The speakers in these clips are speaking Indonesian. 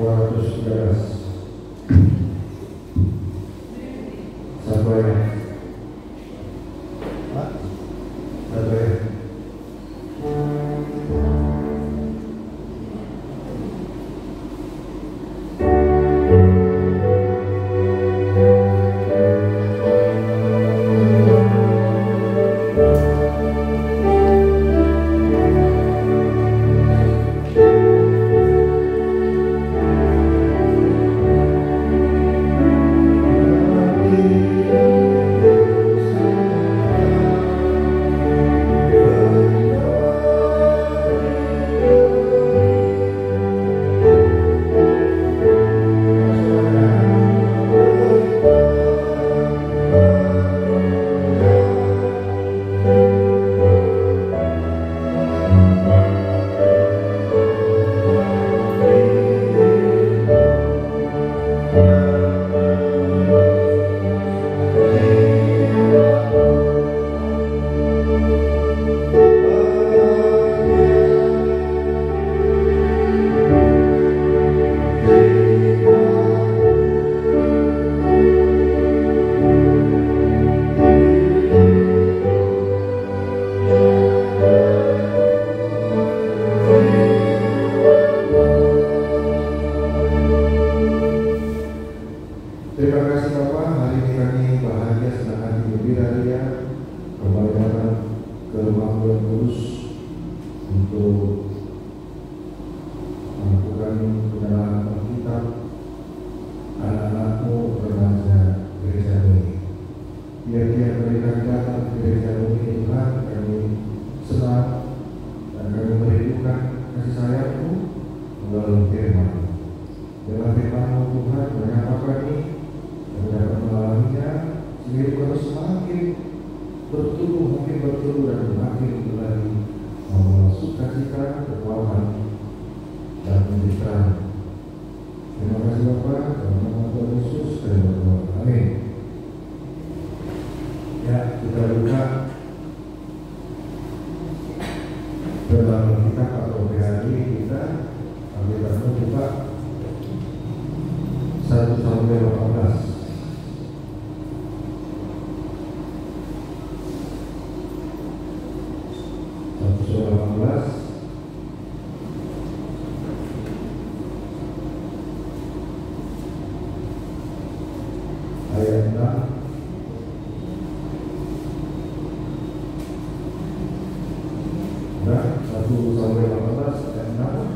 213. Satu ya. Satu ya. Terima kasih Bapak, hari ini kami bahagia senang hati gembira ria kembali datang ke rumah Tuhan Kudus untuk melakukan pengenalan Alkitab anak-anakmu remaja gereja ini. Biar mereka datang ke gereja ini Tuhan, kami senang dan kami merindukan kasih sayang-Mu melalui firman. Dalam firman-Mu Tuhan menyapa kami dan dapat mengalaminya sehingga kami semakin bertumbuh dan semakin lagi membawa sukacita, kekuatan dan pencitraan. Terima kasih Bapak, dalam nama Tuhan Yesus kami berdoa. Amin. Ya, kita buka dalam kitab atau PHI kita, Alkitabnya buka 1 sampai 18. 1 sampai 18. Ayat 6. Nah, 1 sampai 18 ayat 6.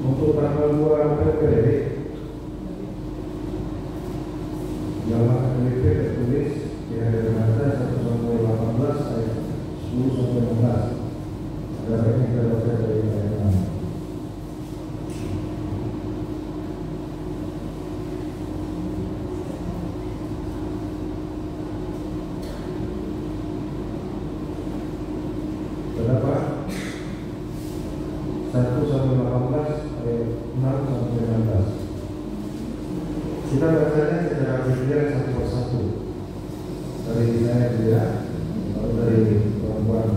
Untuk tanggal 2 November Jamaah KBP tertulis di hari Ramadhan 1 sampai 18 ayat 10 sampai 16. Ada baiknya kita baca dari ayat 6. Berapa? 1 sampai 18 ayat 6 sampai 16. Kita bacanya secara bergiliran satu persatu. Dari saya dia, lalu dari perempuan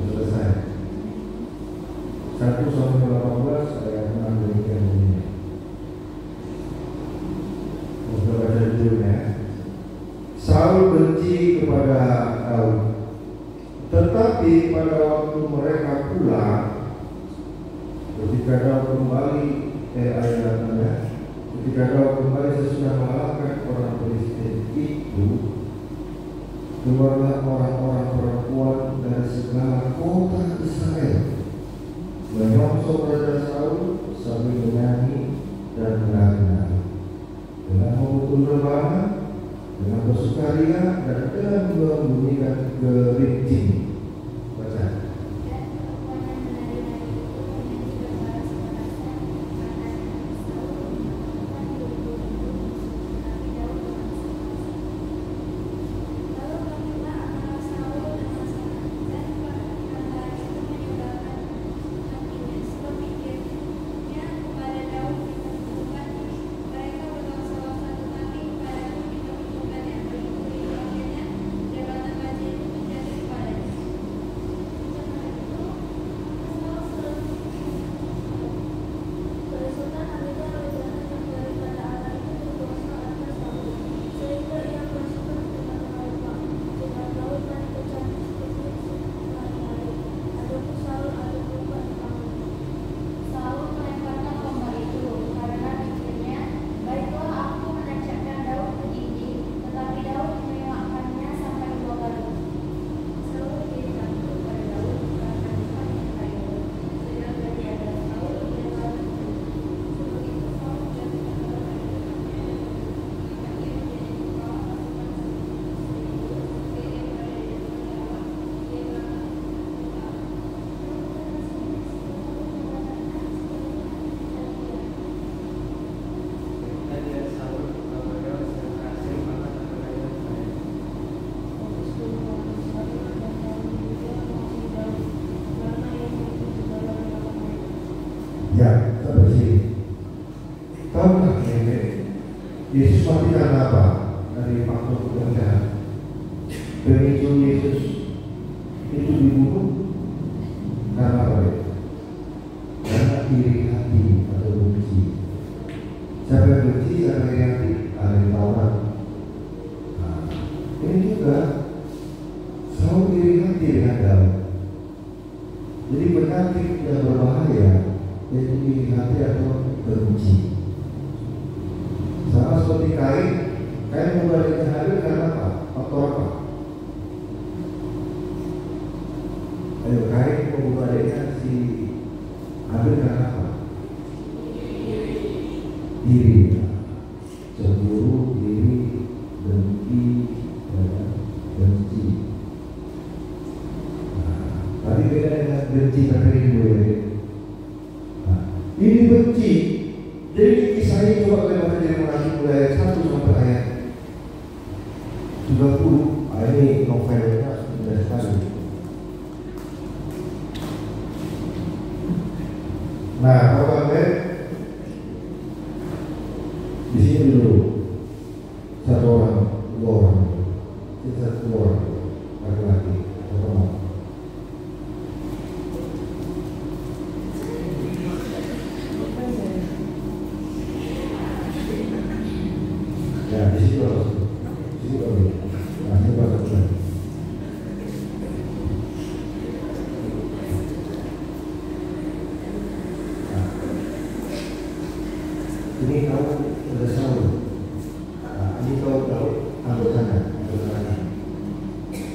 selesai. 1 sampai 18 ayat 6 demikian bunyinya. Kita baca judulnya. Saul benci kepada Daud, tetapi pada waktu mereka pulang, ketika Daud kembali sesudah mengalahkan orang Filistin itu, keluarlah orang-orang perempuan dari segala kota Israel menyongsong Raja Saul sambil menyanyi dan menari-nari, dengan memukul rebana, dengan bersukaria dan dengan membunyikan gerincing. Baca. Ya, sampai sini. Tahu nggak Yesus mati karena apa? Dari faktor yang jahat. Pemicu Yesus itu dibunuh karena apa? Karena iri hati atau benci. Siapa yang benci, siapa yang iri hati, ada yang tawar. Nah, ini juga selalu iri hati dengan Daud. Jadi penyakit yang berbahaya yaitu iri hati atau benci. Sama seperti Kain membalikkan Habil karena apa? Faktor apa? Ayo, Kain membalikkan si Habil karena apa? Iri, cemburu, iri, benci, benci. Tadi beda dengan benci tapi rindu ya. Ini benci. Jadi kisah ini coba kalian baca dari Mulai ayat 1 sampai ayat 30. Ini novelnya sudah sekali. Nah, kalau kalian di sini dulu satu orang, dua orang, satu orang laki-laki, orang. Ya, di situ harus, di situ harus. Nah, ini bahasa Tuhan. Nah, ini kamu sudah Saul. Nah, ini kau tahu anggotanya, anggotanya.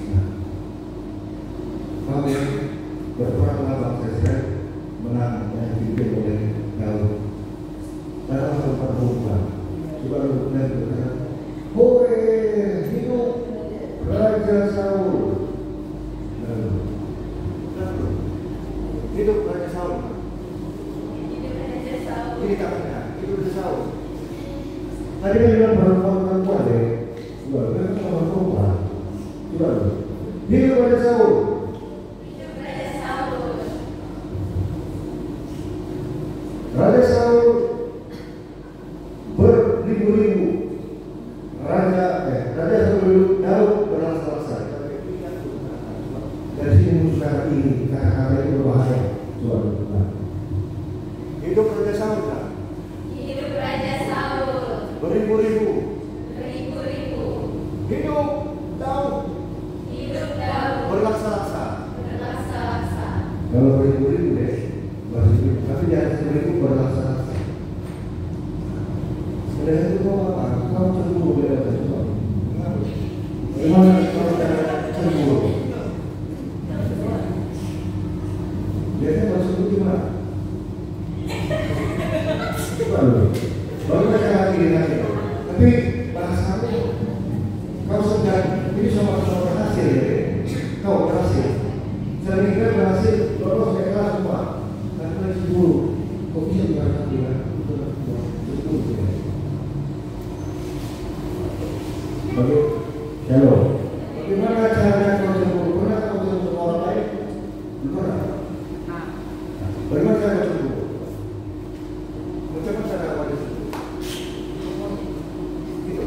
Nah, kamu berperang melawan bangsa Israel, menang yang dipimpin oleh Daud. Dalam tempat berubah. Coba lu lihat berkata, "Hore, hidup Raja Saul." Hidup Raja Saul. Ini katanya, hidup Raja Saul. Tadi kan bilang perempuan deh. Coba lu lihat perempuan. Coba lu. Hidup Raja Saul. Raja Saul beribu-ribu, Raja Saul Daud berlaksa-laksa. Dari sini musuh ini kata-kata itu berbahaya. Coba lihat. Hidup Raja Saul kan? Hidup Raja Saul. Beribu-ribu. Hidup Daud. Berlaksa-laksa. Kalau beribu-ribu deh, tapi jangan seberibu berlaksa-laksa. Oleh itu kau cemburu beda sesuatu. Gimana kalau cara cemburu? Biasanya maksud itu gimana? Baru baca lagi. Tapi bahasamu kau sedang ini sama-sama berhasil ya. Kau berhasil. Saya ingin berhasil lolos ke kelas semua. Karena cemburu. Kau bisa dikatakan dengan cemburu. Lalu, shalom. Bagaimana caranya kau cemburu? Pernah kau cemburu sama orang lain? Pernah. Bagaimana cara kau cemburu? Bagaimana cara kau cemburu? Gitu.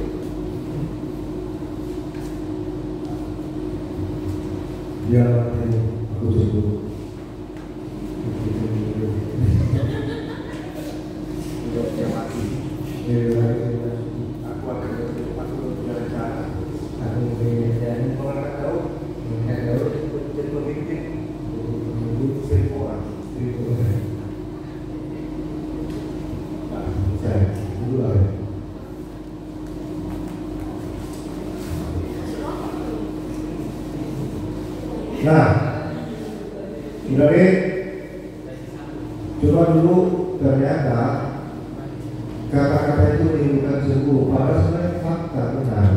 Biar aku cemburu. Sudah mati. Nah, coba dulu ternyata kata-kata itu menimbulkan cemburu, padahal sebenarnya fakta benar,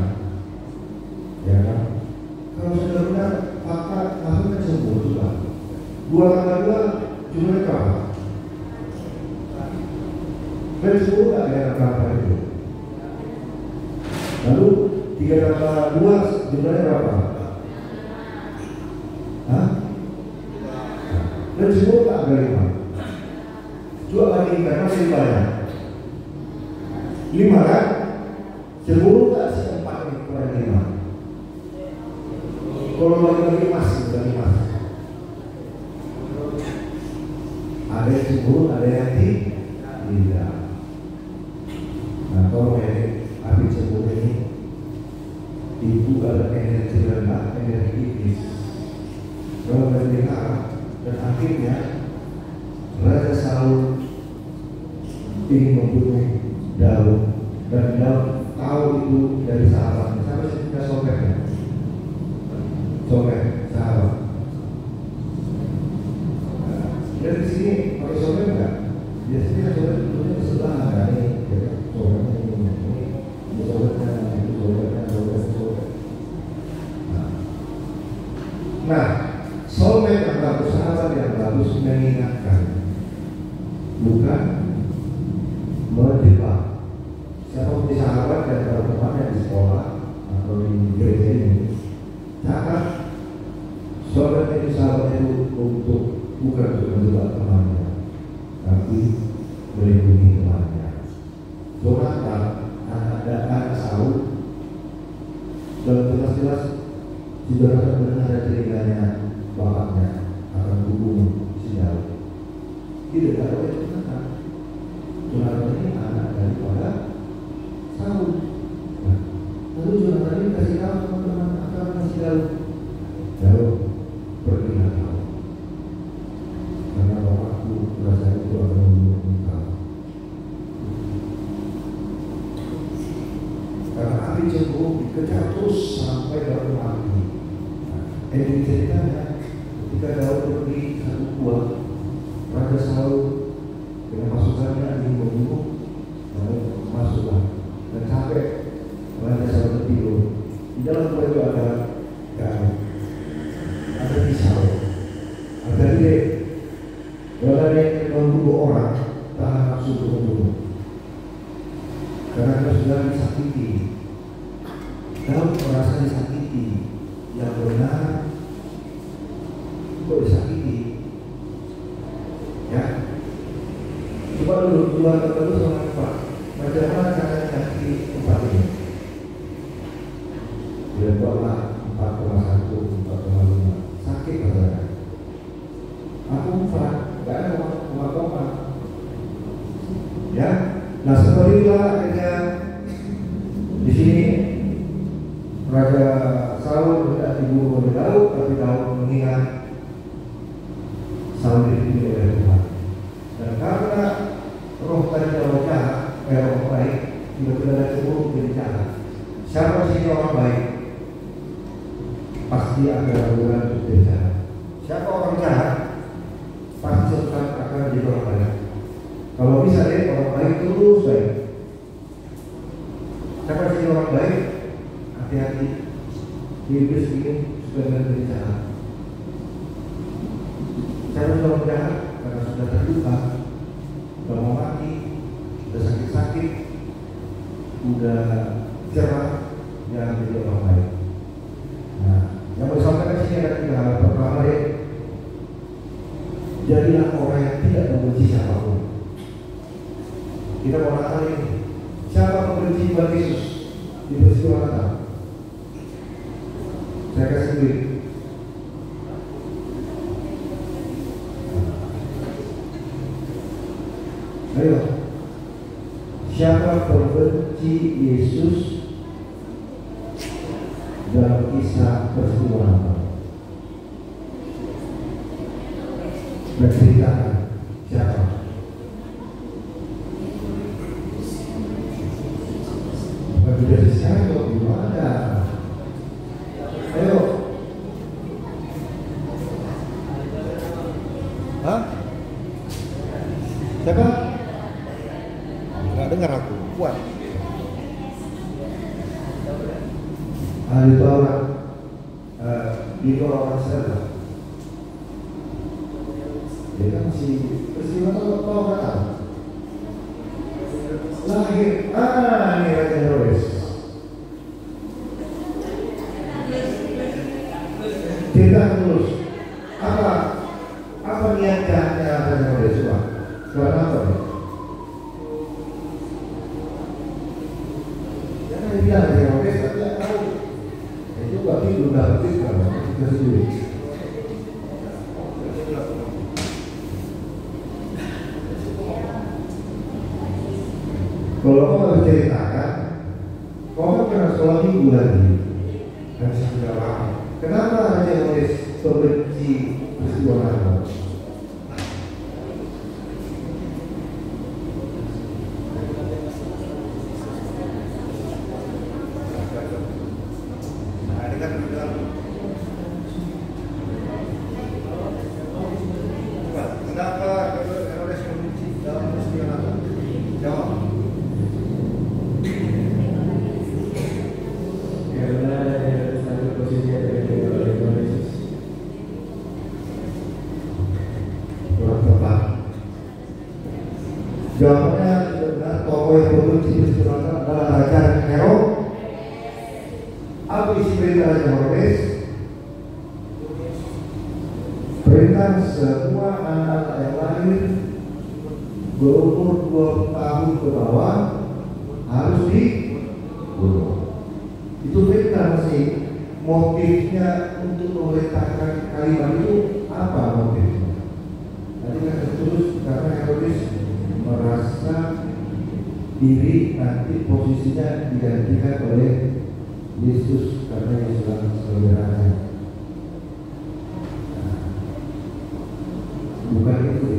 ya kan? Kalau sudah benar fakta, maksudnya cemburu juga. 2 tambah 2 jumlahnya berapa? Dan cemburu nggak ada apa-apa itu. Lalu 3 tambah 2 jumlahnya berapa? Hah? Dan cemburu nggak ada 5. Coba bandingkan mana yang banyak? 5 kan? 10 tak sih 4 nih kurang 5. Kalau bagi-bagi masih bagi mas. Ada yang 10, ada yang tidak. Nah, kalau api cemburu ini itu ada energi rendah, energi iblis. Kalau mereka dan akhirnya Raja Saul ingin membunuh Daud dan Daud tahu itu dari sahabatnya. Sampai kita sobeknya, sobek sahabat. Dari sini pakai sobek enggak? Biasanya sobek itu sebelah ada nih, sobeknya ini sobeknya, itu sobeknya, sobek. Nah, sobek yang bagus, sahabat yang bagus mengingatkan, bukan menjebak. Siapa pun sahabat dan teman-teman yang di sekolah atau di gereja ini, jangan sobek itu sahabat itu untuk bukan untuk menjebak temannya, tapi melindungi temannya. Jonathan, anak Saul, dan jelas-jelas sudah mendengar ceritanya bapaknya akan membunuh si Daud. Tidak ada oleh Jonathan. Jonathan ini anak daripada Saul. Nah, lalu Jonathan ini kasih tahu teman-teman akan si Daud. Daud pergilah kau, karena bapakku merasa itu akan membunuh engkau. Karena api cemburu dikejar terus sampai Daud mati. Ini ceritanya ketika Daud pergi satu gua, Raja Saul dengan pasukannya ingin membunuh, Daud masuklah dan sampai Raja Saul tertidur. Di dalam gua itu ada garam, ada pisau, ada dia. Kalau dia membunuh orang, tahan nafsu untuk membunuh, karena dia sudah disakiti. Daud merasa disakiti. Yang benar kok disakiti, ya? Coba dulu sama Pak, bagaimana cara menyakiti tempat ini? Dia buatlah 4,1, 4,5, sakit katanya. Aku 4, nggak ada koma-koma, ya? Nah seperti itulah akhirnya di sini Raja Saul tidak dibunuh oleh Daud, tapi Daud mengingat Saul dipilih oleh Tuhan. Dan karena roh tadi orang jahat, orang baik, tiba-tiba ada cemburu menjadi jahat. Siapa sih orang baik? Pasti akan raguan untuk jadi jahat. Siapa orang jahat? Pasti akan jadi orang baik. Kalau bisa deh orang baik terus baik. Siapa sih orang baik? Hati-hati. Iblis ingin supaya menjadi jahat. Cara orang jahat karena sudah terluka, sudah mau mati, sudah sakit-sakit, sudah cerah, jangan menjadi orang baik. Nah, yang mau disampaikan sini ada 3 hal. Pertama, jadilah orang yang tidak membenci siapapun. Kita mau Natal ini, siapa membenci Tuhan Yesus di peristiwa Natal? Saya kasih duit. Ayo, siapa membenci Yesus dalam kisah peristiwa Natal? Berceritakan siapa? Bukan dari siapa, belum ada. Ayo. Hah? Siapa? Enggak dengar aku. Kuat. Itu orang itu orang Israel. Dia kan masih peristiwa tahu nggak tahu? Lahir. Ini Raja Herodes. Kita terus apa niat jahatnya Raja Herodes? Karena apa? Kalau kau harus ceritakan, kau kan pernah sekolah minggu lagi, dan saya tidak paham. Kenapa hanya nulis pembenci peristiwa Natal? Jawabannya benar, tokoh yang membenci peristiwa Natal adalah Raja Herodes. Apa isi perintah Raja Herodes? Perintah semua anak yang lahir berumur 20 tahun ke bawah harus dibunuh. Itu perintah masih. Motifnya untuk memerintahkan kalimat itu apa motifnya? Tadi kan terus karena Herodes merasa diri nanti posisinya digantikan oleh Yesus karena Yesus sebagai raja. Bukan itu.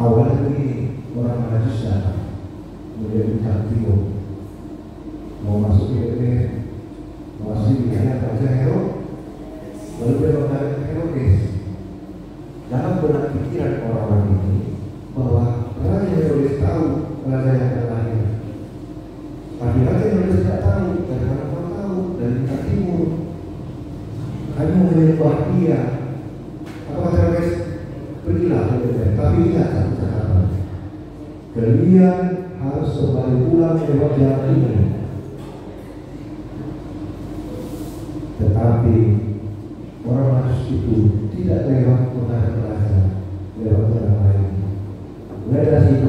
Awalnya begini, orang Majus datang menjadi timur, mau masuk ke mau masuk di wilayah Raja Herodes, lalu dia mengatakan Herodes. Dalam benak pikiran orang-orang ini bahwa Raja Herodes tahu raja yang akan lahir. Tapi Raja Herodes tidak tahu, dari mana kau tahu? Dari timur. Kami mau menyembah dia. Apa kata Herodes? Pergilah ke Bethlehem. Tapi lihat satu catatan. Kalian harus kembali pulang lewat jalan ini. Tetapi orang Majus itu tidak lewat menghadap raja, lewat jalan lain. Mulai dari situ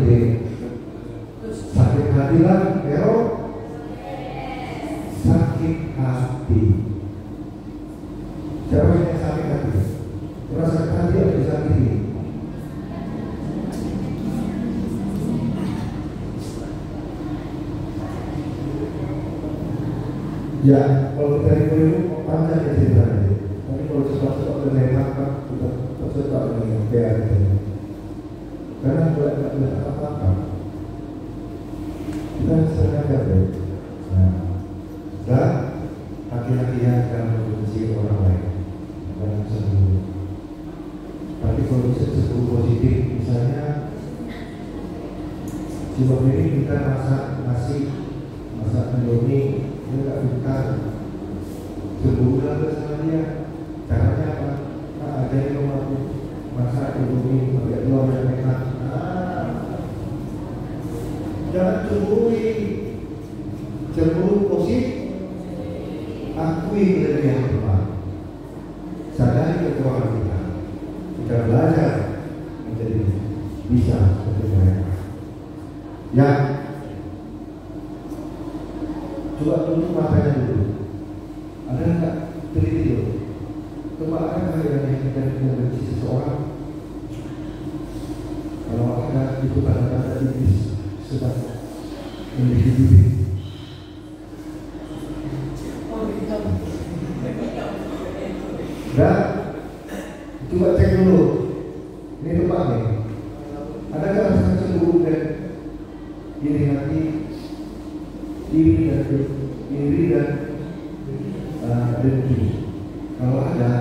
sakit hatilah Herodes, sakit hati. Siapa yang sakit hati? Orang sakit hati atau disakiti? Ya, kalau kita itu panjang ya ceritanya. Tapi kalau sesuatu dengan apa kita tersetak dengan PRT. Karena kalau tidak boleh apa-apa, kita sengaja deh. Nah, dan laki-laki yang akan membenci orang lain dan sendiri. Tapi kalau bisa disebut positif, misalnya si Bob ini kita masak Indomie, dia nggak pintar, sebulan bersama dia. Caranya apa? Ajarin rumahku masak Indomie pakai telur yang enak. Jangan cemburui, cemburu positif. Akui kelebihan Tuhan, sadari kekurangan kita. Kita belajar menjadi bisa seperti mereka. Ya, coba tutup matanya dulu. Ada nggak teliti dulu? Coba ada yang kita membenci seseorang? Kalau ada itu tanda-tanda iblis sedang mendidik. Dan coba cek dulu. Ini tempat nih. Adakah rasa cemburu dan iri dan dengki? Kalau ada,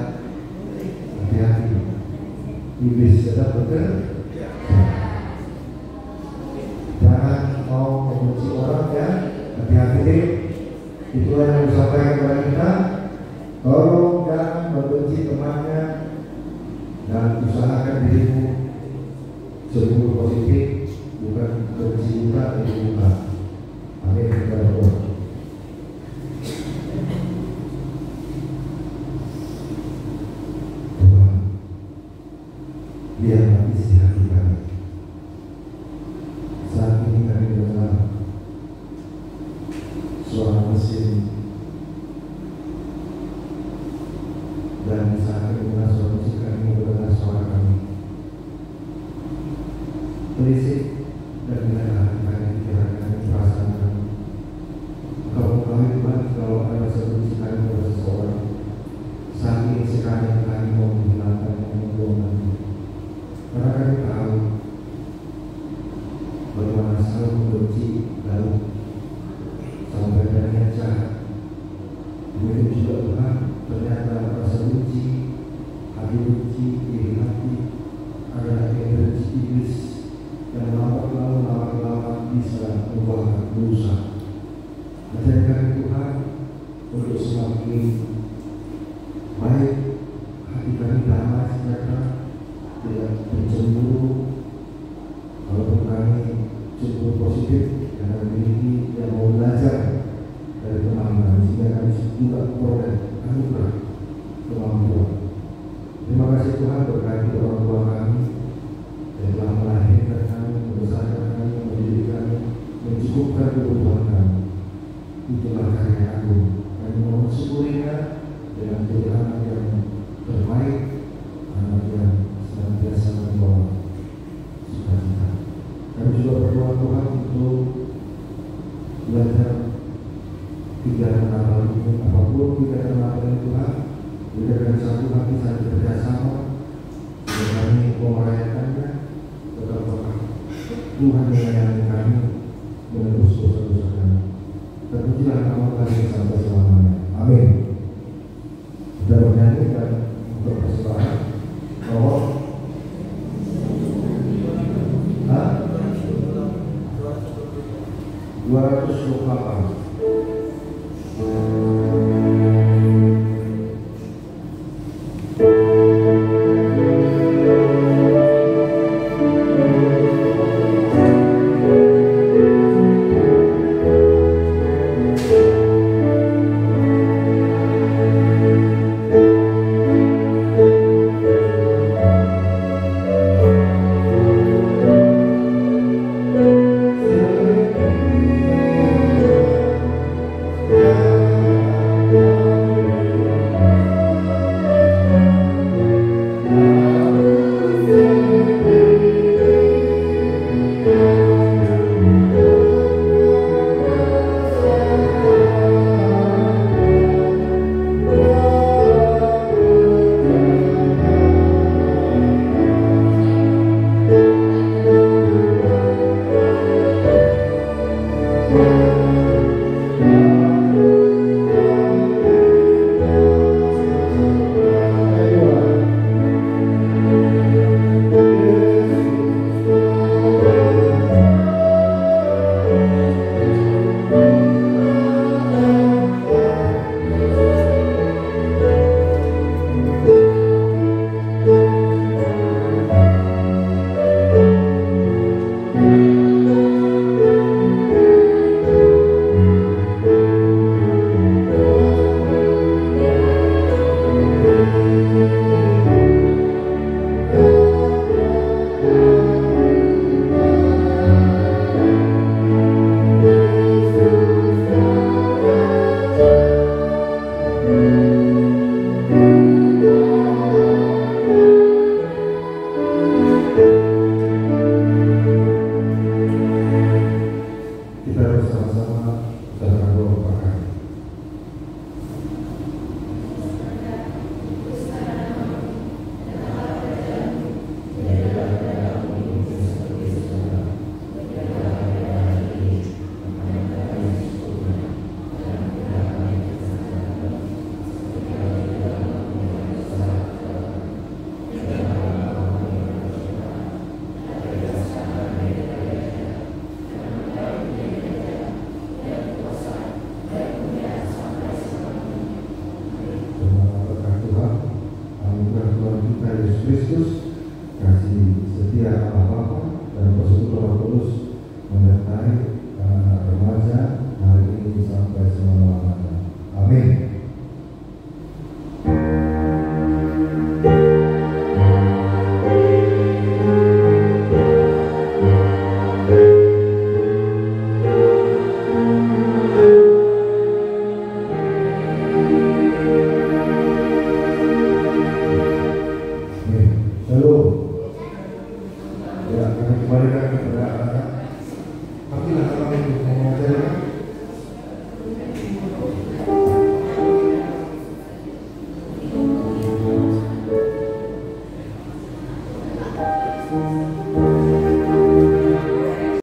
hati-hati. Iblis sedang bekerja. Jangan mau membenci orang ya. Hati-hati. Itulah yang disampaikan kepada kita. Tolong jangan membenci temannya dan usahakan dirimu cemburu positif, bukan benci juga ini bukan. Amin. Tuhan, biarlah isi hati kami. Saat ini kami dengar suara mesin dan saat ini mendengar suara musik kami mendengar suara kami. Berisik dibenci, dihati adalah energi iblis yang lama-lama bisa membawa dosa. Ajarkan Tuhan untuk semakin baik hati kami damai sejahtera, tidak bercemburu. Walaupun kami cukup positif dan memiliki yang mau belajar dari teman-teman, sehingga kami juga peroleh anugerah kemampuan. Terima kasih Tuhan berkati orang tua kami yang telah melahirkan kami, membesarkan kami, mendidik kami, mencukupkan kebutuhan kami. Itulah karya agung. Kami mohon syukurinya dengan anak yang terbaik, anak yang senantiasa membawa sukacita. Kami juga berdoa Tuhan untuk belajar kegiatan Natal ini, apapun kegiatan Natal ini Tuhan, berikan satu hati saling bekerjasama, dan kami mau merayakannya. Betapa Tuhan menyayangi kami menebus dosa-dosa kami. Terpujilah nama kami sampai selamanya. Amin. Kita bernyanyi dan untuk persembahan bahwa 228. Kristus